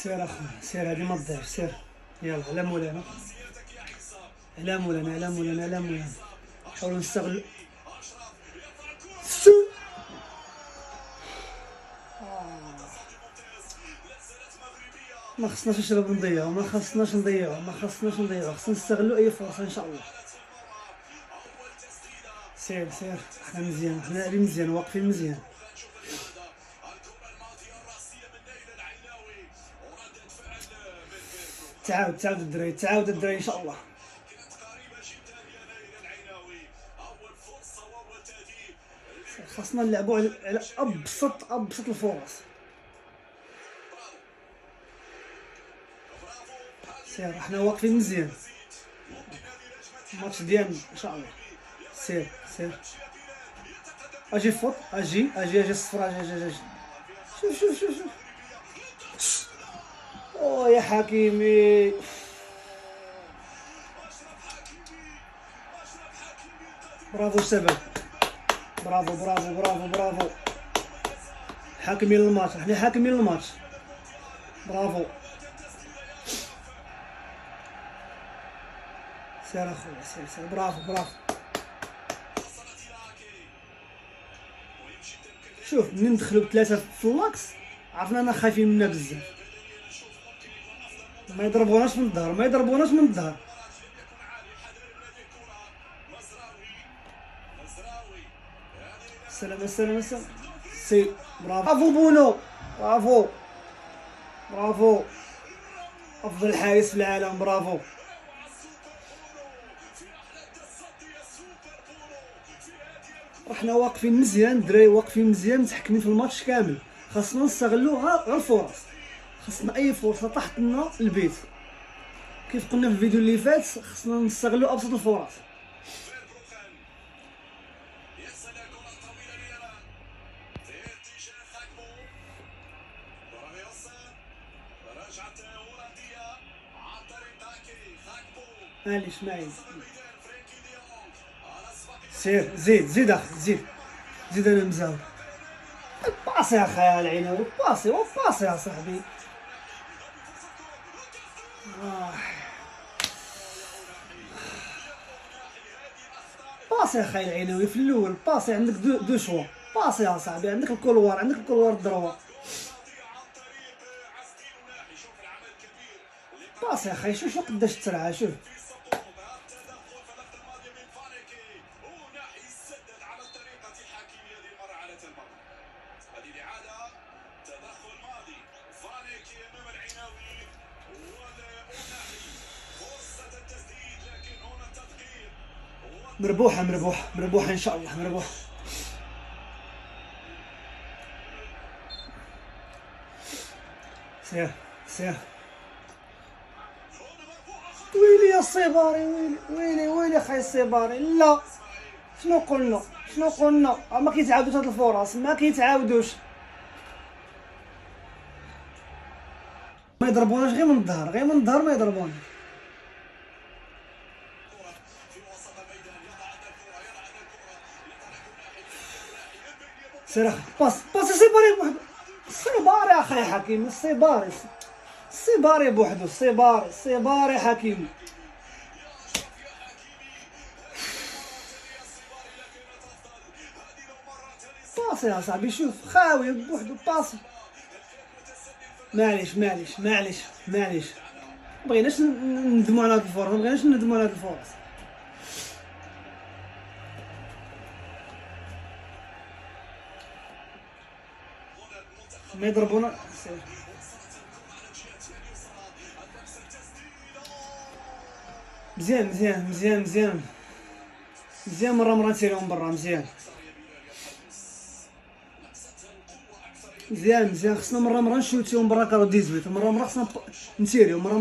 سير اخويا سير، هادي ما تضيعش، سير يلا على مولانا على مولانا على مولانا على مولانا. نحاولوا نستغل سو. ما خصناش نشرب نضيعو، ما خصناش نضيعو، ما خصناش نضيعو، خصنا نستغلوا اي فرصه ان شاء الله. سير سير، حنا مزيان، حنا لاعبين مزيان، واقفين مزيان. تعاود الدراري، تعاود الدراري ان شاء الله. خاصنا نلعبوا على ابسط الفرص. سير حنا واقفين مزيان، الماتش ديالنا ان شاء الله. سير سير، اجي فوت، اجي الصفر، اجي شوف شوف شوف شوف. اوه يا حكيمي، برافو الشباب، برافو برافو برافو برافو، حاكمين الماتش، احنا حاكمين الماتش، برافو. سير اخويا سير سير، برافو برافو. شوف منين ندخلوا بثلاثه في اللاكس عرفنا انا خايفين منا بزاف. ما يضربوناش من الظهر، ما يضربوناش من الظهر. السلام السلام السلام. سي برافو بونو، برافو برافو، افضل حارس في العالم، برافو. رحنا واقفين مزيان، الدراري واقفين مزيان، متحكمين في الماتش كامل. خاصنا نستغلوا غير الفرص، خاصنا اي فرصه طاحت لنا البيت. كيف قلنا في الفيديو اللي فات، خاصنا نستغلوا ابسط الفرص. معليش معليش، سير زيد اخي زيد انا مزاول. باصي يا اخي العيناوي، باصي يا صاحبي. باصي يا اخي العيناوي في الاول، باصي، عندك دو شوا، باصي يا صاحبي، عندك الكولوار الدروه. باصي يا اخي، شوف قداش تسرعه، شوف. مربوحه ان شاء الله، مربوحه. سير ويلي يا الصيباري، ويلي اخي الصيباري. لا، شنو قلنا ما كيتعاودوش هاد الفرص، ما كيتعاودوش. ما يضربوناش غير من الظهر، ما يضربوناش. سير اخي، باس الصيباري بوحدو، الصيباري اخي حكيم، الصيباري بوحدو، الصيباري حكيم. باصي يا صاحبي، شوف خاوي بوحدو، باصي. معليش، مبغيناش ندمو على هاد الفرص، ما يضربونا. مزيان مرة نسيرهم برا، مزيان خصنا مرة نشوتيهم برا كارو 18، مرة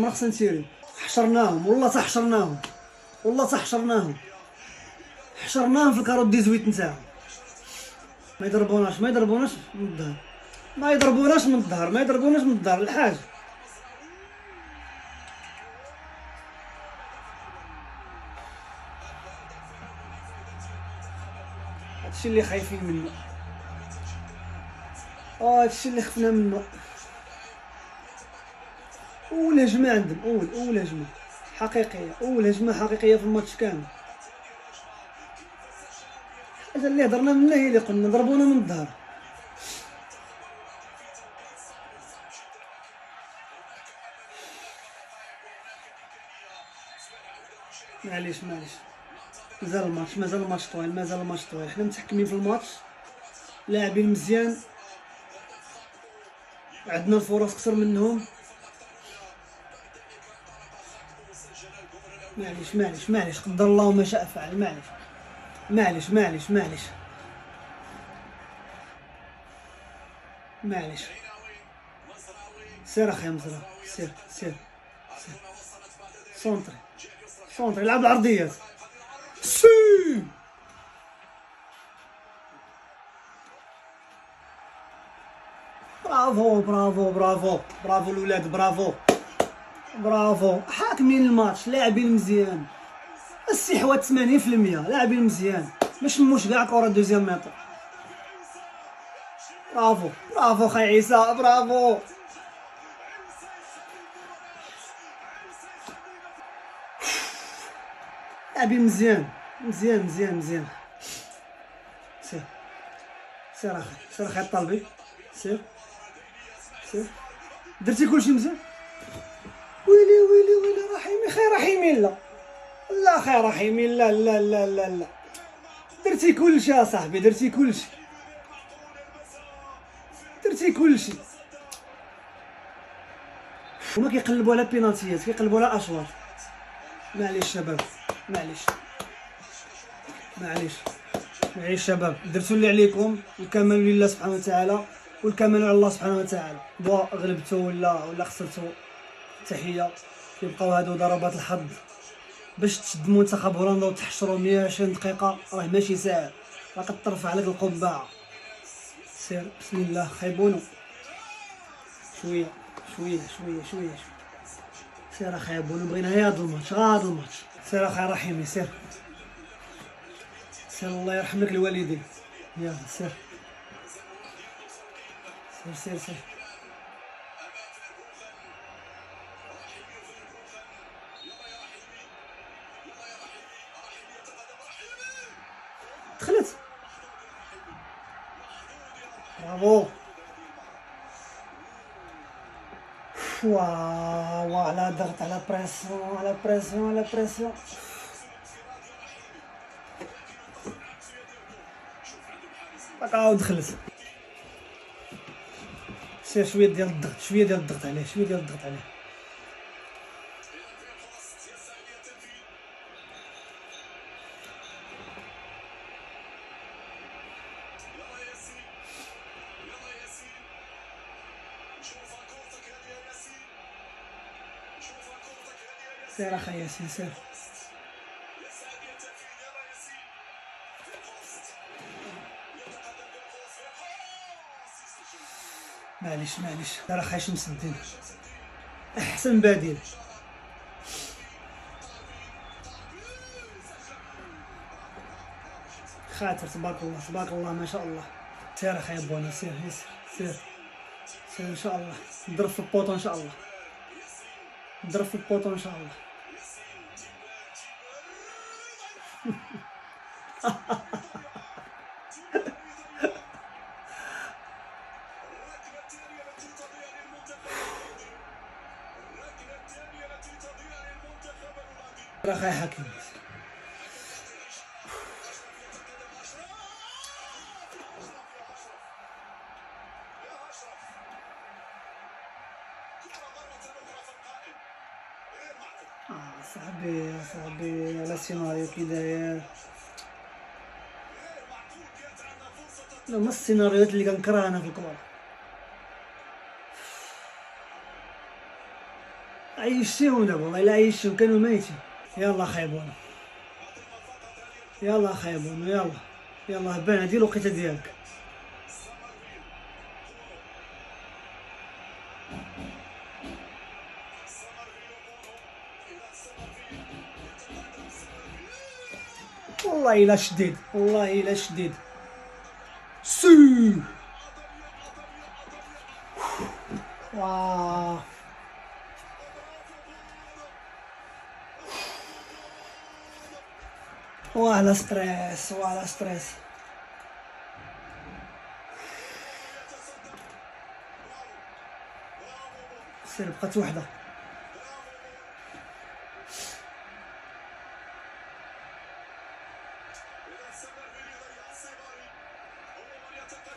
خصنا نسيريو، حشرناهم والله حشرناهم في الكارو 18 نتاعهم. ما يضربوناش من الظهر، ما يضربوناش من الظهر الحاج. هادشي اللي خايفين منه، هادشي اللي خفنا منه. اول هجمه عندهم، اول هجمه حقيقيه، اول هجمه حقيقيه في الماتش كامل. الحاجه اللي هضرنا منها هي اللي قلنا ضربونا من الظهر. معليش مازال الماتش طويل، حنا متحكمين في الماتش، لاعبين مزيان، عندنا الفرص اكثر منهم. معليش قدر الله ما شاء فعل. معليش سير اخي مزرعه، سير سونتري لعب العرضيات. سي برافو الولاد، برافو حاكمين الماتش، لاعبين مزيان، الاستحواذ 80%، لاعبين مزيان، ما شموش كاع كره دوزيام ميطو. برافو خاي عيسى، برافو. لاعبين مزيان. سير اخي الطلبي، سير درتي كلشي مزيان. ويلي رحيمي، خير رحيمي لا خير رحيمي، لا درتي كلشي يا صاحبي، درتي كلشي. هما كيقلبوا على بينالتيات، كيقلبوا على اشواط. معليش شباب، معليش شباب، درتوا اللي عليكم، الكمال لله سبحانه وتعالى، والكمال على الله سبحانه وتعالى. بوا غلبتوا ولا خسرتوا، تحيه. كيبقاو هادو ضربات الحظ باش تشد منتخب هولندا وتحشروا 120 دقيقه، راه ماشي ساهل، راه كترفع عليك القبعه. سير بسم الله خيبونو، شويه. سير اخي بونو، بغينا غير هاد الماتش، سير اخي رحيمي، سير الله يرحم لك الوالدين. يلا سير. دخلت، برافو. واو على ضغط، على بريسيون. عاود دخلت. سير شويه ديال الضغط عليه، سير اخي ياسين، سير. معليش راه خايش مسنتين، احسن بديل. خاطر تبارك الله ما شاء الله. سير اخي بونا، سير ان شاء الله، نضرب في البوطو ان شاء الله، راه خاي حكيم. صاحبي على السيناريو كي داير، هما السيناريوهات اللي كنكرهها انا في الكورة. عيشتيهم دابا، والله الا عيشتيهم كانوا ميتين. يلا خايبون، يلا بان هادي الوقيته ديالك. والله الا شديد، سي. واه وعلى ستريس وعلى ستريس. سير بقات وحده.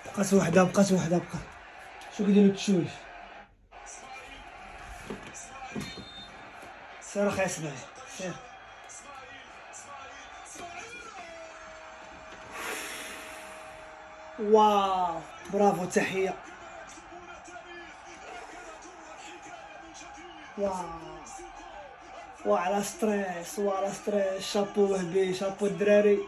بقات وحده بقات وحده بقى. شو كيديروا التشويش؟ سير اخي اسمعي سير. واو برافو تحية. واو وعلى ستريس وعلى ستريس. شابو وهبي شابو الدراري.